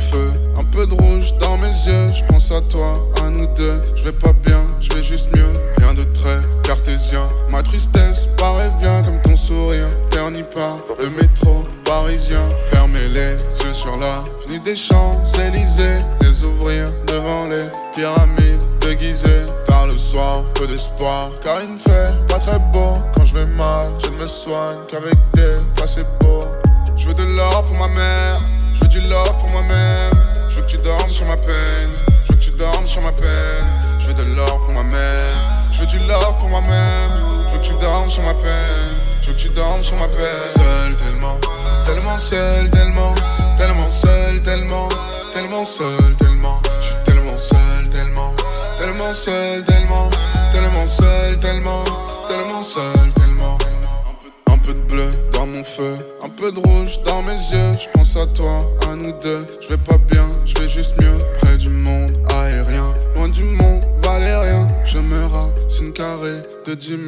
feu, un peu de rouge dans mes yeux. Je pense à toi, à nous deux. Je vais pas bien, je vais juste mieux. Rien de très cartésien. Ma tristesse paraît bien comme ton sourire. Terni par le métro parisien. Fermez les yeux sur l'avenue des Champs-Élysées. Les ouvrir devant les pyramides déguisées. Tard le soir, peu d'espoir, car il ne fait pas très beau. Quand je vais mal, je ne me soigne qu'avec des placebos. Je veux de l'or pour ma mère, je veux du love pour moi-même. Je veux que tu dormes sur ma peine, je veux que tu dormes sur ma peine. Je veux de l'or pour ma mère, je veux du love pour moi-même. Je veux que tu dormes sur ma peine, je veux que tu dormes sur ma peine. Seul tellement, tellement seul, tellement, tellement seul, tellement, tellement seul, tellement. Je suis tellement seul, tellement, tellement seul, tellement, tellement seul, tellement, tellement seul, tellement. Un peu de bleu dans mon feu, un peu de rouge dans mes yeux. Je pense à toi, à nous deux. Je vais pas bien, je vais juste mieux. Près du monde aérien, loin du monde valérien. Je me racine carré de 10 000,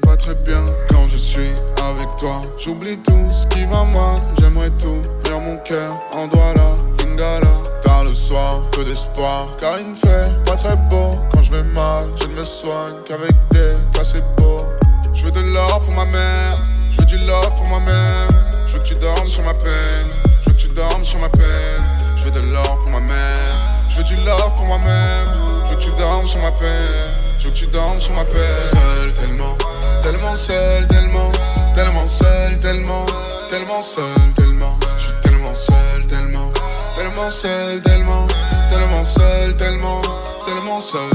pas très bien. Quand je suis avec toi, j'oublie tout ce qui va mal. J'aimerais tout, faire mon cœur en Douala, Lingala. Tard le soir, peu d'espoir, car il ne fait pas très beau. Quand je vais mal, je ne me soigne qu'avec des placebos. Je veux de l'or pour ma mère, je veux du love pour moi-même. Je veux que tu dormes sur ma peine, je veux que tu dormes sur ma peine. Je veux de l'or pour ma mère, je veux du love pour moi-même. Je veux que tu dormes sur ma peine, je veux que tu dormes sur ma peine. Seul tellement, tellement seul, tellement, tellement seul, tellement, tellement seul, tellement. Je suis tellement seul, tellement, tellement seul, tellement, tellement seul, tellement, tellement seul.